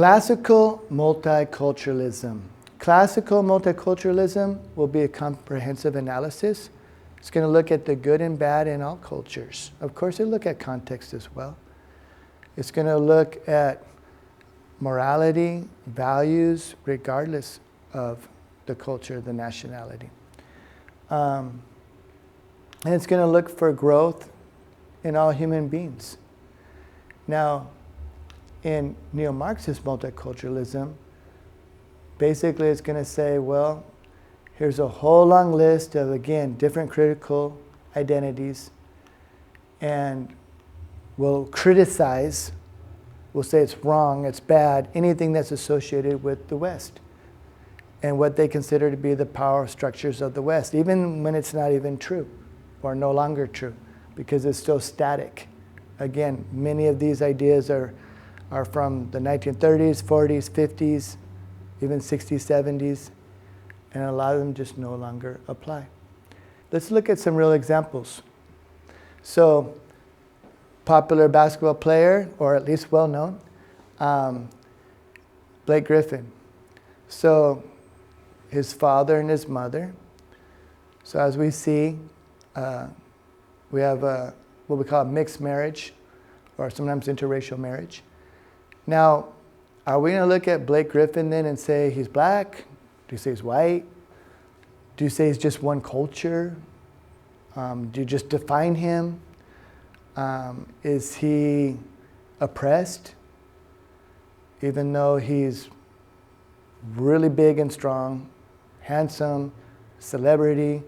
Classical multiculturalism. Classical multiculturalism will be a comprehensive analysis. It's going to look at the good and bad in all cultures. Of course, it'll look at context as well. It's going to look at morality, values, regardless of the culture, the nationality. And it's going to look for growth in all human beings. Now, in neo-Marxist multiculturalism, basically it's going to say, well, here's a whole long list of, again, different critical identities, and we'll criticize, we'll say it's wrong, it's bad, anything that's associated with the West and what they consider to be the power structures of the West, even when it's not even true or no longer true, because it's still static. Again, many of these ideas are from the 1930s, 40s, 50s, even 60s, 70s, and a lot of them just no longer apply. Let's look at some real examples. So, popular basketball player, or at least well-known, Blake Griffin. So, his father and his mother. So as we see, we have what we call a mixed marriage, or sometimes interracial marriage. Now, are we going to look at Blake Griffin then and say he's black? Do you say he's white? Do you say he's just one culture? Do you just define him? Is he oppressed? Even though he's really big and strong, handsome, celebrity,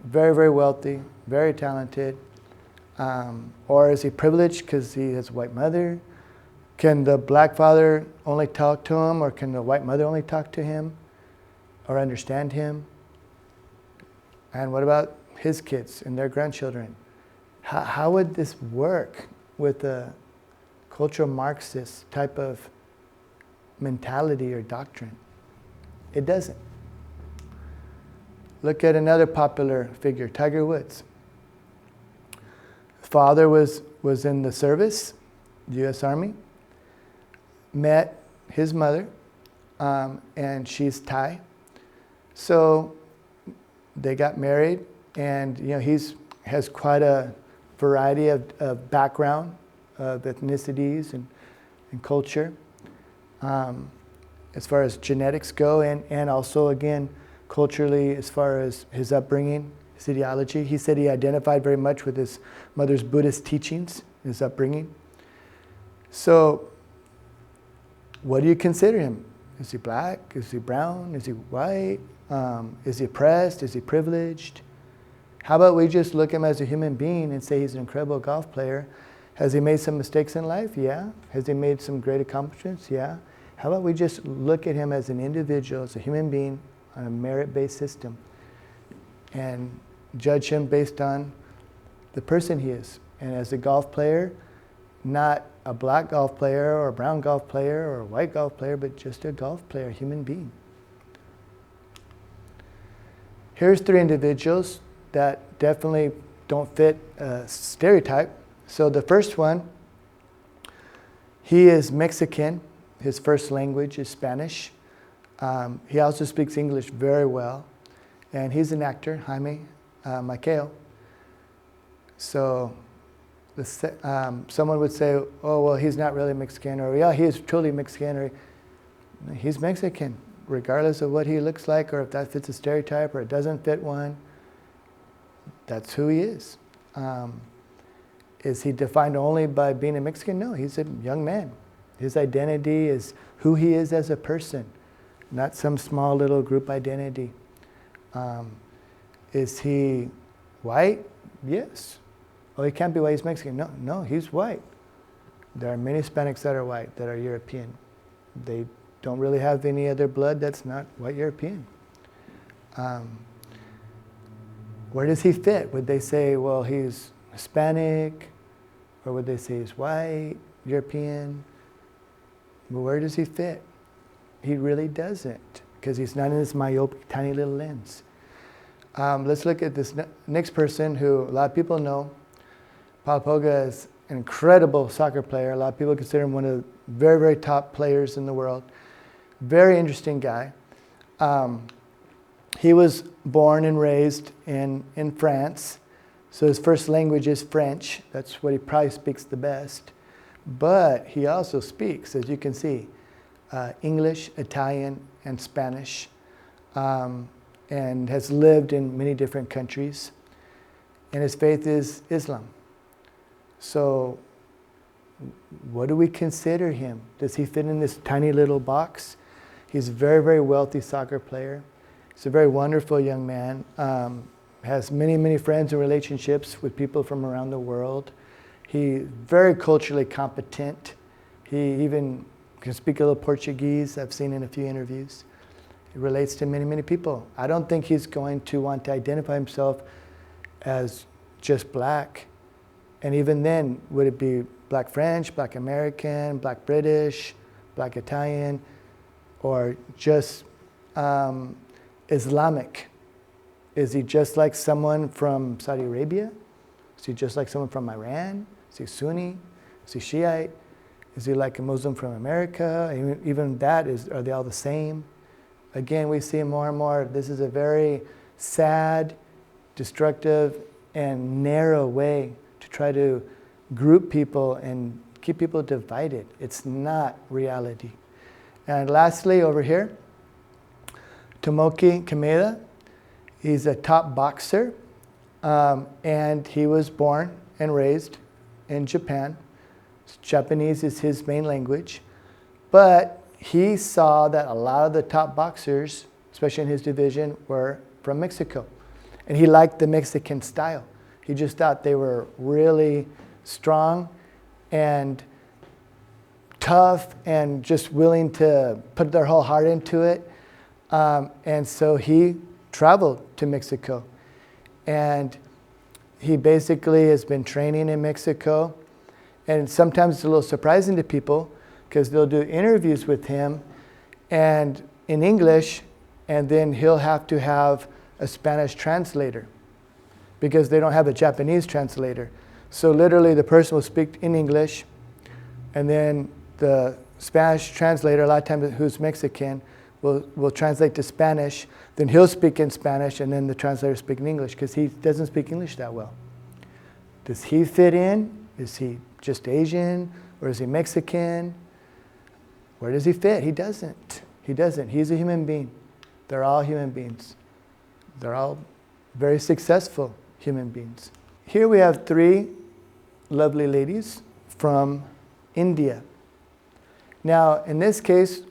very, very wealthy, very talented. Or is he privileged because he has a white mother? Can the black father only talk to him, or can the white mother only talk to him or understand him? And what about his kids and their grandchildren? How would this work with a cultural Marxist type of mentality or doctrine? It doesn't. Look at another popular figure, Tiger Woods. Father was in the service, the U.S. Army, met his mother, and she's Thai. So they got married, and has quite a variety of background, of ethnicities and culture, as far as genetics go, and also, again, culturally, as far as his upbringing, his ideology. He said he identified very much with his mother's Buddhist teachings, his upbringing. So, what do you consider him? Is he black? Is he brown? Is he white? Is he oppressed? Is he privileged? How about we just look at him as a human being and say he's an incredible golf player? Has he made some mistakes in life? Yeah. Has he made some great accomplishments? Yeah. How about we just look at him as an individual, as a human being, on a merit-based system, and judge him based on the person he is. And as a golf player, not a black golf player or a brown golf player or a white golf player, but just a golf player, a human being. Here's three individuals that definitely don't fit a stereotype. So the first one, he is Mexican. His first language is Spanish. He also speaks English very well. And he's an actor, Jaime Maqueo. So someone would say, oh, well, he's not really Mexican, or yeah, he is truly Mexican, or he's Mexican, regardless of what he looks like, or if that fits a stereotype, or it doesn't fit one. That's who he is. Is he defined only by being a Mexican? No, he's a young man. His identity is who he is as a person, not some small little group identity. Is he white? Yes. Oh, he can't be white, he's Mexican. No, he's white. There are many Hispanics that are white, that are European. They don't really have any other blood that's not white European. Where does he fit? Would they say, well, he's Hispanic? Or would they say he's white, European? Well, where does he fit? He really doesn't, because he's not in this myopic, tiny little lens. Let's look at this next person who a lot of people know. Paul Pogba is an incredible soccer player. A lot of people consider him one of very, very top players in the world. Very interesting guy. He was born and raised in France, so his first language is French. That's what he probably speaks the best. But he also speaks, as you can see, English, Italian, and Spanish, and has lived in many different countries. And his faith is Islam. So what do we consider him? Does he fit in this tiny little box? He's a very, very wealthy soccer player. He's a very wonderful young man. Has many, many friends and relationships with people from around the world. He's very culturally competent. He even can speak a little Portuguese, I've seen in a few interviews. He relates to many, many people. I don't think he's going to want to identify himself as just black. And even then, would it be black French, black American, black British, black Italian, or just Islamic? Is he just like someone from Saudi Arabia? Is he just like someone from Iran? Is he Sunni? Is he Shiite? Is he like a Muslim from America? Even that, are they all the same? Again, we see more and more, this is a very sad, destructive, and narrow way to try to group people and keep people divided. It's not reality. And lastly, over here, Tomoki Kameda. He's a top boxer, and he was born and raised in Japan. Japanese is his main language, but he saw that a lot of the top boxers, especially in his division, were from Mexico. And he liked the Mexican style. He just thought they were really strong and tough and just willing to put their whole heart into it. And so he traveled to Mexico. And he basically has been training in Mexico. And sometimes it's a little surprising to people because they'll do interviews with him and in English, and then he'll have to have a Spanish translator because they don't have a Japanese translator. So literally the person will speak in English, and then the Spanish translator, a lot of times who's Mexican, will translate to Spanish. Then he'll speak in Spanish, and then the translator speak in English because he doesn't speak English that well. Does he fit in? Is he just Asian, or is he Mexican? Where does he fit? He doesn't. He doesn't. He's a human being. They're all human beings. They're all very successful human beings. Here we have three lovely ladies from India. Now, in this case,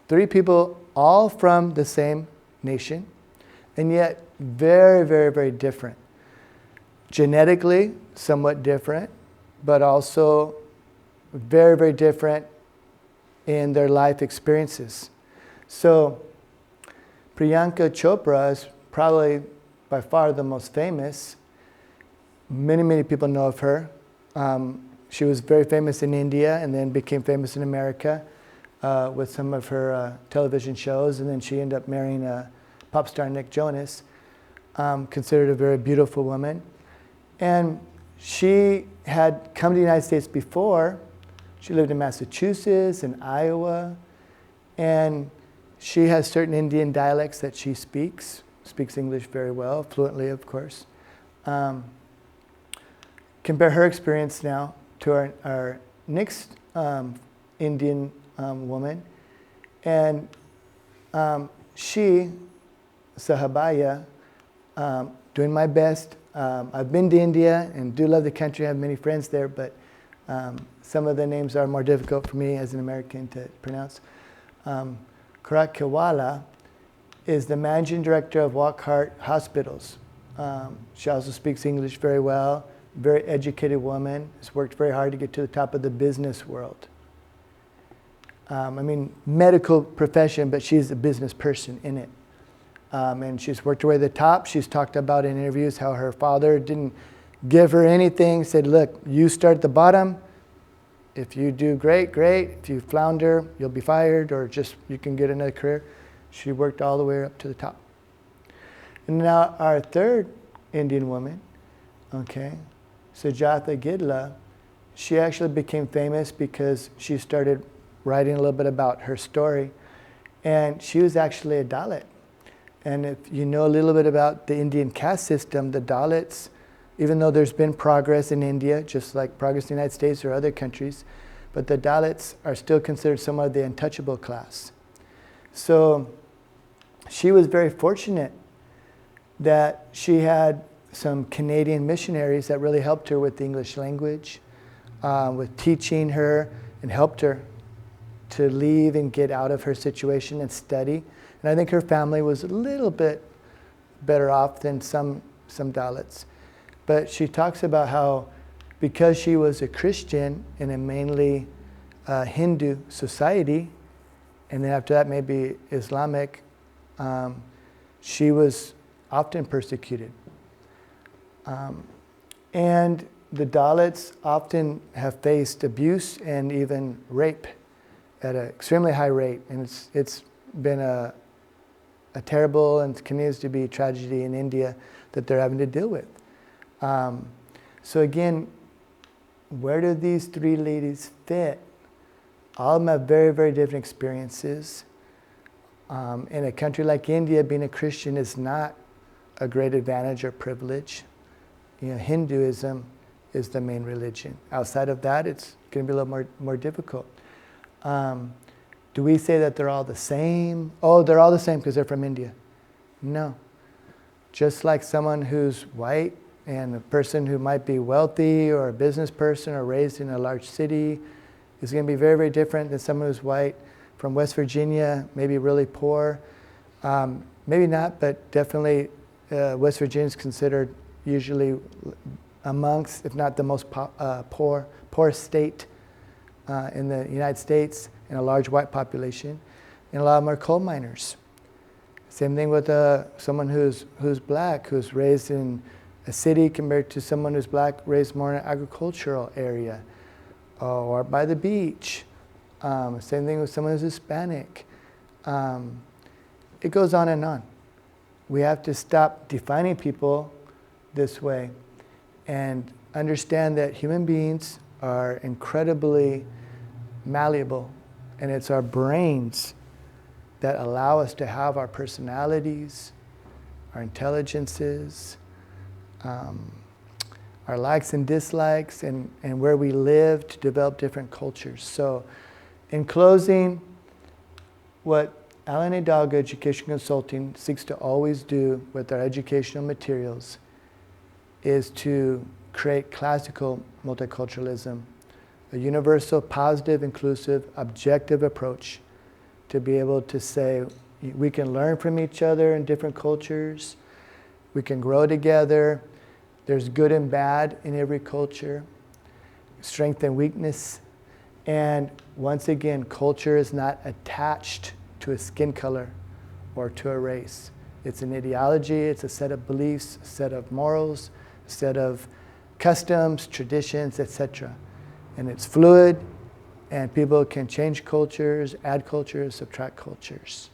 three people all from the same nation, and yet very, very, very different. Genetically, somewhat different, but also very, very different in their life experiences. So Priyanka Chopra is probably by far the most famous. Many, many people know of her. She was very famous in India and then became famous in America with some of her television shows, and then she ended up marrying pop star Nick Jonas, considered a very beautiful woman. And she had come to the United States before. She lived in Massachusetts and Iowa, and she has certain Indian dialects that she speaks English very well, fluently, of course. Compare her experience now to our next Indian woman, and she, Sahabaya, doing my best. I've been to India and do love the country. I have many friends there, but some of the names are more difficult for me as an American to pronounce. Karakewala is the managing director of Wockhardt Hospitals. She also speaks English very well, very educated woman, has worked very hard to get to the top of the business world. Medical profession, but she's a business person in it. And she's worked her way to the top. She's talked about in interviews how her father didn't give her anything, said, look, you start at the bottom. If you do great, great. If you flounder, you'll be fired, or just you can get another career. She worked all the way up to the top. And now our third Indian woman, okay, Sujatha Gidla, she actually became famous because she started writing a little bit about her story. And she was actually a Dalit. And if you know a little bit about the Indian caste system, the Dalits, even though there's been progress in India, just like progress in the United States or other countries, but the Dalits are still considered somewhat of the untouchable class. So she was very fortunate that she had some Canadian missionaries that really helped her with the English language, with teaching her and helped her to leave and get out of her situation and study. And I think her family was a little bit better off than some Dalits. But she talks about how because she was a Christian in a mainly Hindu society, and then after that maybe Islamic, she was often persecuted. And the Dalits often have faced abuse and even rape at an extremely high rate. And it's been a terrible and continues to be a tragedy in India that they're having to deal with. So again, where do these three ladies fit? All of them have very, very different experiences. In a country like India, being a Christian is not a great advantage or privilege. You know, Hinduism is the main religion. Outside of that, it's going to be a little more difficult. Do we say that they're all the same? Oh, they're all the same because they're from India. No. Just like someone who's white and a person who might be wealthy or a business person or raised in a large city is going to be very, very different than someone who's white from West Virginia, maybe really poor. Maybe not, but definitely West Virginia is considered usually amongst, if not the most poor state in the United States, and a large white population, and a lot of them are coal miners. Same thing with someone who's black, who's raised in a city compared to someone who's black, raised more in an agricultural area, or by the beach. Same thing with someone who's Hispanic. It goes on and on. We have to stop defining people this way and understand that human beings are incredibly malleable, and it's our brains that allow us to have our personalities, our intelligences, our likes and dislikes, and where we live to develop different cultures. So in closing, what Alan Hidalgo Education Consulting seeks to always do with our educational materials is to create classical multiculturalism, a universal, positive, inclusive, objective approach to be able to say we can learn from each other in different cultures, we can grow together, there's good and bad in every culture, strength and weakness, and once again, culture is not attached to a skin color or to a race. It's an ideology, it's a set of beliefs, a set of morals, a set of customs, traditions, etc. And it's fluid, and people can change cultures, add cultures, subtract cultures.